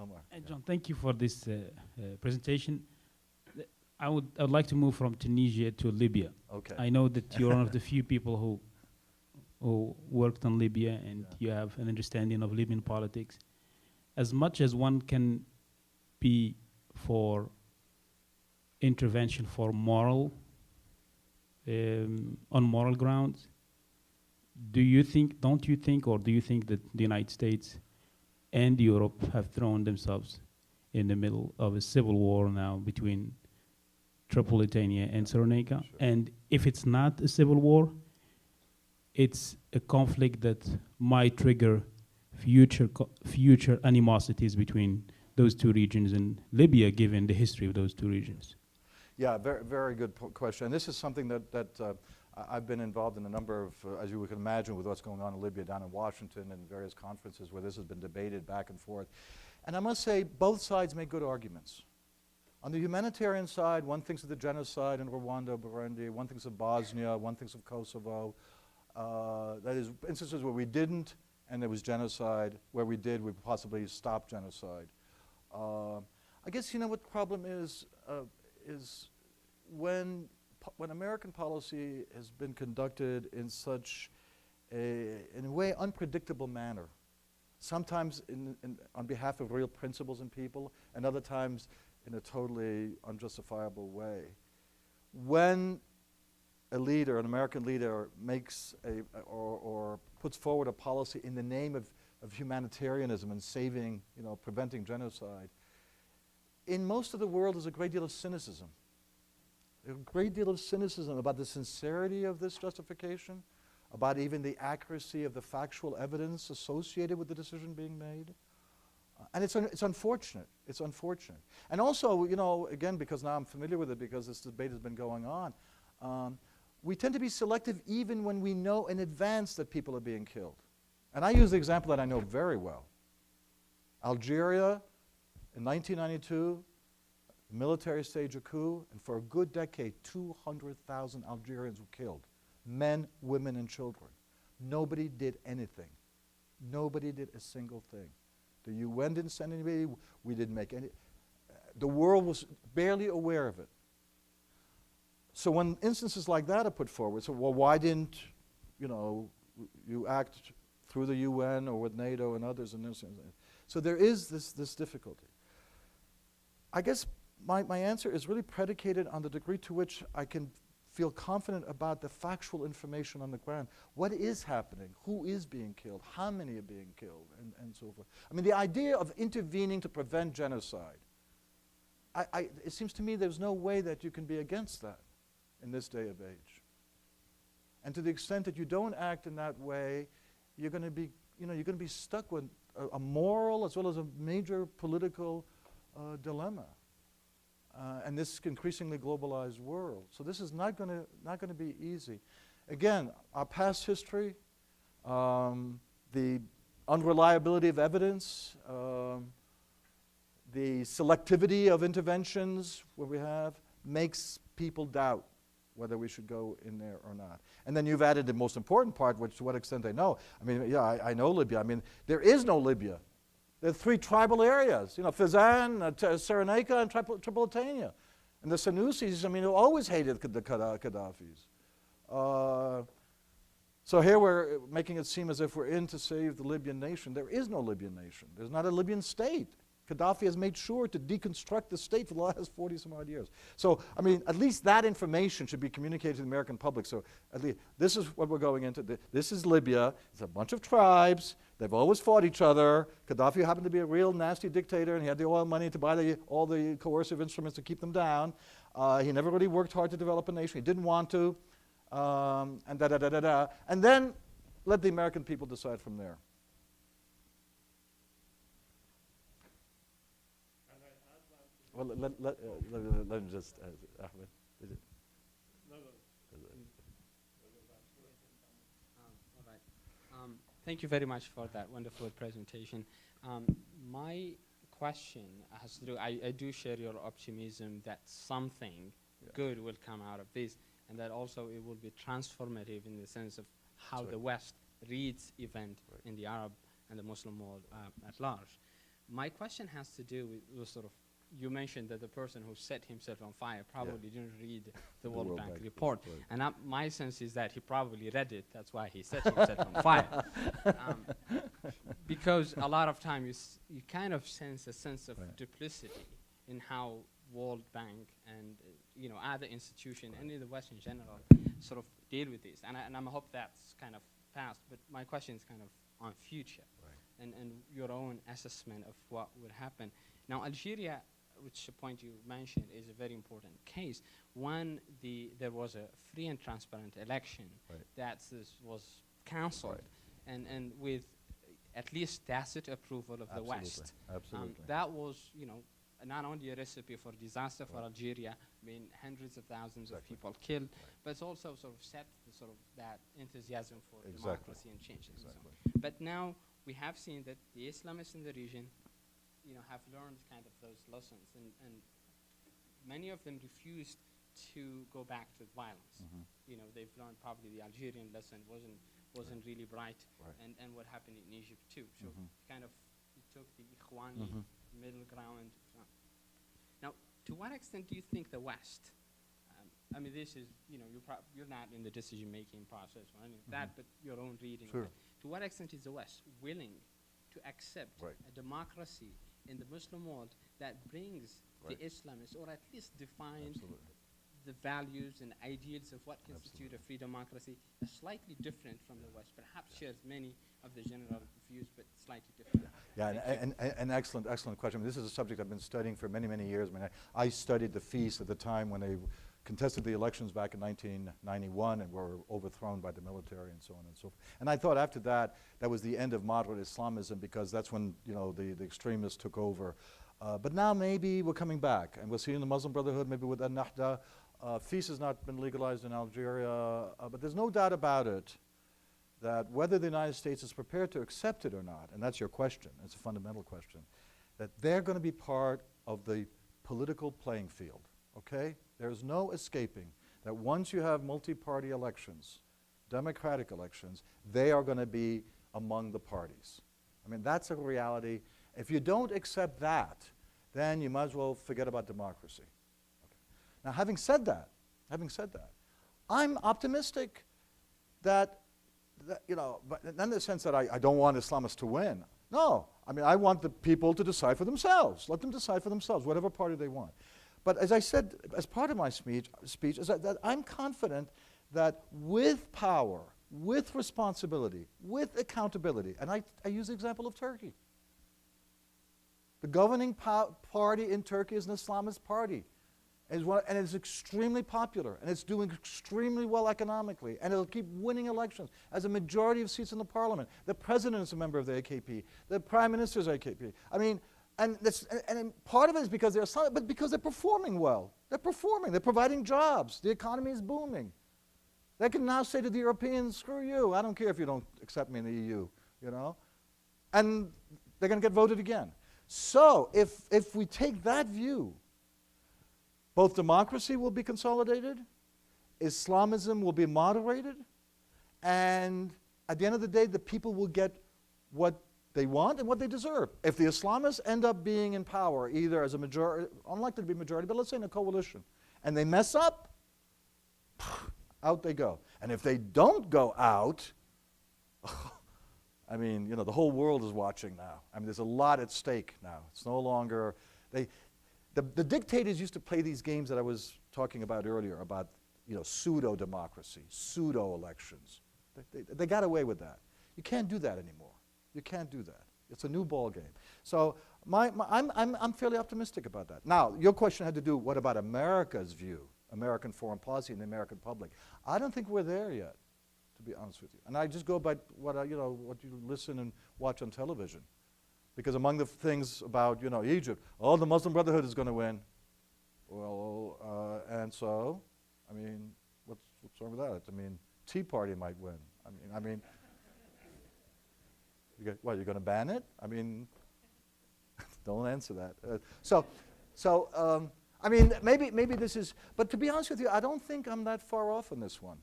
Omar. John, thank you for this presentation. I would like to move from Tunisia to Libya. Okay. I know that you're one of the few people who worked on Libya, and Yeah. you have an understanding of Libyan politics. As much as one can be for intervention for moral, on moral grounds, don't you think that the United States and Europe have thrown themselves in the middle of a civil war now between Tripolitania and Cyrenaica? Sure. And if it's not a civil war, it's a conflict that might trigger future animosities between those two regions and Libya, given the history of those two regions. Yeah, very, very good question. And this is something that I've been involved in a number of, as you can imagine, with what's going on in Libya down in Washington and various conferences where this has been debated back and forth. And I must say, both sides make good arguments. On the humanitarian side, one thinks of the genocide in Rwanda, Burundi, one thinks of Bosnia, one thinks of Kosovo. That is instances where we didn't and there was genocide. Where we did, we possibly stopped genocide. I guess, you know, what the problem is when American policy has been conducted in such in a way, unpredictable manner, sometimes on behalf of real principles and people, and other times in a totally unjustifiable way. When a leader, an American leader, makes or puts forward a policy in the name of humanitarianism and saving, you know, preventing genocide, in most of the world there's a great deal of cynicism. A great deal of cynicism about the sincerity of this justification, about even the accuracy of the factual evidence associated with the decision being made. And it's unfortunate. It's unfortunate. And also, you know, again, because now I'm familiar with it, because this debate has been going on, we tend to be selective even when we know in advance that people are being killed. And I use the example that I know very well. Algeria, in 1992, the military staged a coup, and for a good decade, 200,000 Algerians were killed. Men, women, and children. Nobody did anything. Nobody did a single thing. The UN didn't send anybody. We didn't make any. The world was barely aware of it. So when instances like that are put forward, so well, why didn't, you know, you act through the UN or with NATO and others in this? So there is this difficulty. I guess my answer is really predicated on the degree to which I can feel confident about the factual information on the ground. What is happening? Who is being killed? How many are being killed? And so forth. I mean, the idea of intervening to prevent genocide, it seems to me there's no way that you can be against that in this day of age. And to the extent that you don't act in that way, you're going to be, you know, you're going to be stuck with a moral as well as a major political dilemma. And this increasingly globalized world. So this is not going to be easy. Again, our past history, the unreliability of evidence, the selectivity of interventions where we have, makes people doubt whether we should go in there or not. And then you've added the most important part, which to what extent they know. I mean, yeah, I know Libya. I mean, there is no Libya. There are three tribal areas, you know, Fezzan, Cyrenaica, and Tripolitania. And the Senussis, I mean, who always hated the Qaddafis. So here we're making it seem as if we're in to save the Libyan nation. There is no Libyan nation. There's not a Libyan state. Gaddafi has made sure to deconstruct the state for the last 40 some odd years. So, I mean, at least that information should be communicated to the American public. So, at least, this is what we're going into. This is Libya. It's a bunch of tribes. They've always fought each other. Gaddafi happened to be a real nasty dictator, and he had the oil money to buy all the coercive instruments to keep them down. He never really worked hard to develop a nation. He didn't want to. And da-da-da-da-da. And then let the American people decide from there. Well, let me just, Ahmed, is it? No. All right. Thank you very much for that wonderful presentation. My question has to do, I do share your optimism that something good will come out of this, and that also it will be transformative in the sense of how the West reads event in the Arab and the Muslim world at large. My question has to do with sort of, you mentioned that the person who set himself on fire probably didn't read the World Bank report. Right. And my sense is that he probably read it. That's why he set himself on fire. Because a lot of times you kind of sense a sense of duplicity in how World Bank and other institutions and in the West in general sort of deal with this. And I hope that's kind of past. But my question is kind of on future and your own assessment of what would happen. Now, Algeria, which a point you mentioned, is a very important case. When there was a free and transparent election that was cancelled, and with at least tacit approval of the West. Absolutely. That was, not only a recipe for disaster for Algeria, I mean, hundreds of thousands of people killed, but it's also sort of set the sort of that enthusiasm for democracy and change. And so on. But now we have seen that the Islamists in the region have learned kind of those lessons, and many of them refused to go back to violence. They've learned probably the Algerian lesson wasn't really bright, and what happened in Egypt too. So kind of it took the Ikhwani middle ground. Now, to what extent do you think the West, I mean, this is, you're not in the decision-making process or any of that, but your own reading of it. To what extent is the West willing to accept a democracy in the Muslim world that brings the Islamists, or at least define the values and ideals of what constitute a free democracy, slightly different from the West, perhaps shares many of the general views, but slightly different? And an excellent question. I mean, this is a subject I've been studying for many, many years. I mean, I studied the feast at the time when they contested the elections back in 1991 and were overthrown by the military and so on and so forth. And I thought after that, that was the end of moderate Islamism, because that's when the extremists took over. But now maybe we're coming back, and we'll see in the Muslim Brotherhood, maybe with Al-Nahda. Feast has not been legalized in Algeria, but there's no doubt about it that whether the United States is prepared to accept it or not, and that's your question, it's a fundamental question, that they're going to be part of the political playing field, okay? There's no escaping that once you have multi-party elections, democratic elections, they are going to be among the parties. I mean, that's a reality. If you don't accept that, then you might as well forget about democracy. Okay. Now, having said that, I'm optimistic that but not in the sense that I don't want Islamists to win. No, I mean, I want the people to decide for themselves. Let them decide for themselves, whatever party they want. But as I said, as part of my speech is that I'm confident that with power, with responsibility, with accountability, and I use the example of Turkey. The governing party in Turkey is an Islamist party. And it's extremely popular, and it's doing extremely well economically, and it'll keep winning elections as a majority of seats in the parliament. The president is a member of the AKP. The prime minister is AKP. I mean, and part of it is because they're Islamic, but because they're performing well. They're performing. They're providing jobs. The economy is booming. They can now say to the Europeans, screw you. I don't care if you don't accept me in the EU, And they're going to get voted again. So if we take that view, both democracy will be consolidated, Islamism will be moderated, and at the end of the day, the people will get what they want and what they deserve. If the Islamists end up being in power, either as a majority, unlikely to be majority, but let's say in a coalition, and they mess up, out they go. And if they don't go out, I mean, the whole world is watching now. I mean, there's a lot at stake now. It's no longer, the dictators used to play these games that I was talking about earlier about, pseudo-democracy, pseudo-elections. They got away with that. You can't do that anymore. You can't do that. It's a new ball game. So I'm fairly optimistic about that. Now, your question had to do, what about America's view, American foreign policy and the American public? I don't think we're there yet, to be honest with you. And I just go by what you listen and watch on television. Because among the things about, Egypt, the Muslim Brotherhood is going to win. Well, and so, I mean, what's wrong with that? I mean, Tea Party might win. I mean, you're going to ban it? I mean, don't answer that. I mean, maybe this is, but to be honest with you, I don't think I'm that far off on this one.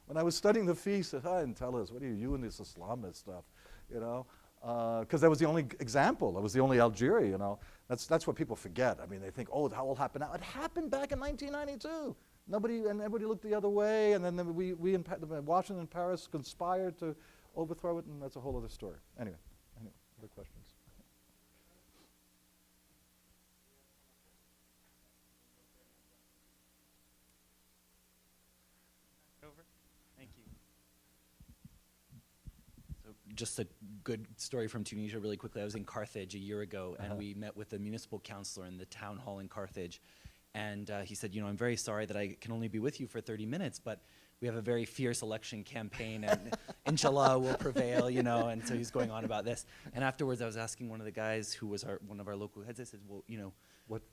When I was studying the feast, Entelis, what are you and this Islamist stuff, because that was the only example. It was the only Algeria, you know. That's what people forget. I mean, they think, oh, that will happen now. It happened back in 1992. Everybody looked the other way, and then we in Washington and Paris conspired to overthrow it, and that's a whole other story. Anyway, other questions? Over. Thank you. So just a good story from Tunisia really quickly. I was in Carthage a year ago, and we met with the municipal councillor in the town hall in Carthage. And he said, you know, I'm very sorry that I can only be with you for 30 minutes, but we have a very fierce election campaign, and inshallah will prevail, you know. And so he's going on about this. And afterwards, I was asking one of the guys who was one of our local heads, I said, well, you know,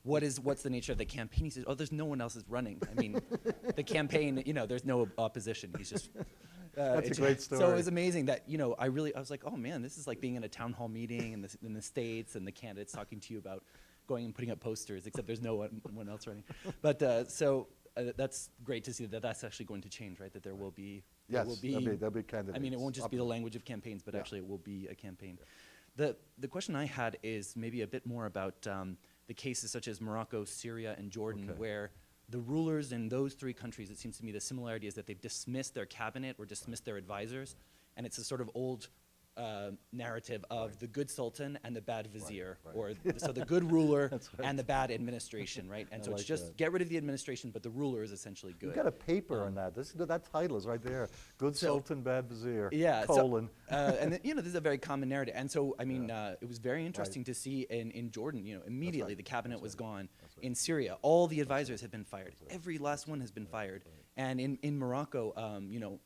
what's the nature of the campaign? He says, oh, there's no one else is running. I mean, the campaign, you know, there's no opposition. He's just... That's a great story. So it was amazing that, you know, I was like, oh man, this is like being in a town hall meeting in the States, and the candidates talking to you about going and putting up posters, except there's no one else running. But that's great to see that that's actually going to change, right? That there will be, there'll be candidates. I mean, it won't just be the language of campaigns, but actually it will be a campaign. The question I had is maybe a bit more about the cases such as Morocco, Syria, and Jordan, where the rulers in those three countries, it seems to me the similarity is that they've dismissed their cabinet or dismissed their advisors, and it's a sort of old narrative of the good sultan and the bad vizier, or so the good ruler and the bad administration, right? And so it's just get rid of the administration, but the ruler is essentially good. You've got a paper on that. That title is right there. Good sultan, bad vizier, colon. And you know, this is a very common narrative. And so, I mean, it was very interesting to see in Jordan, you know, immediately the cabinet was gone. In Syria, all the advisors have been fired. Every last one has been fired. And in Morocco, you know,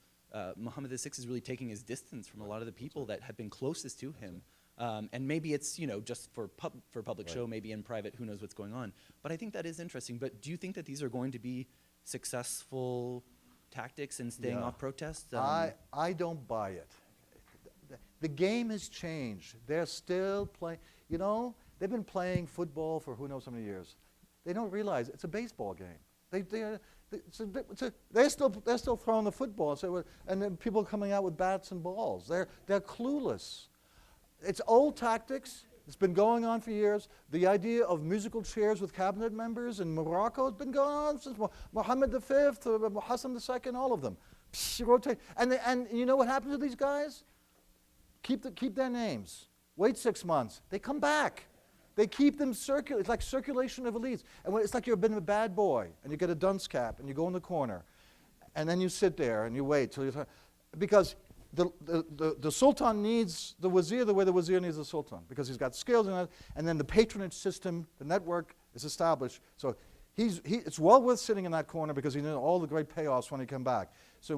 Mohammed VI is really taking his distance from a lot of the people that have been closest to him. And maybe it's, you know, just for public show, maybe in private, who knows what's going on. But I think that is interesting. But do you think that these are going to be successful tactics in staying off protests? I don't buy it. The game has changed. They're still playing, you know, they've been playing football for who knows how many years. They don't realize it's a baseball game. They're still throwing the football, and then people coming out with bats and balls. They're clueless. It's old tactics. It's been going on for years. The idea of musical chairs with cabinet members in Morocco has been going on since Mohammed V, Hassan II, all of them. Rotate. And you know what happens to these guys? Keep their names. Wait 6 months. They come back. They keep them circulate. It's like circulation of elites. And it's like you've been a bad boy, and you get a dunce cap, and you go in the corner, and then you sit there and you wait till you, because the sultan needs the wazir the way the wazir needs the sultan, because he's got skills and then the patronage system, the network is established. So it's well worth sitting in that corner because he knows all the great payoffs when he come back. So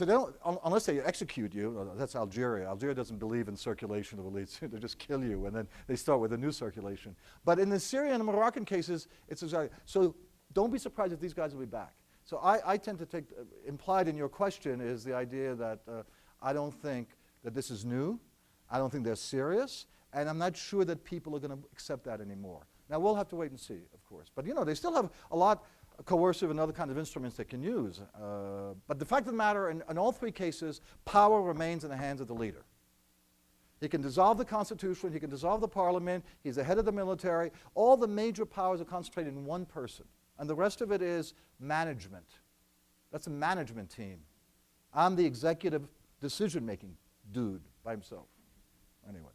they don't, unless they execute you, that's Algeria. Algeria doesn't believe in circulation of elites. They just kill you, and then they start with a new circulation. But in the Syrian and Moroccan cases, it's exactly, so don't be surprised if these guys will be back. So I tend to take, implied in your question is the idea that I don't think that this is new. I don't think they're serious, and I'm not sure that people are going to accept that anymore. Now, we'll have to wait and see, of course. But, you know, they still have a lot coercive and other kinds of instruments they can use. But the fact of the matter, in all three cases, power remains in the hands of the leader. He can dissolve the Constitution, he can dissolve the Parliament, he's the head of the military. All the major powers are concentrated in one person. And the rest of it is management. That's a management team. I'm the executive decision-making dude by himself. Anyway.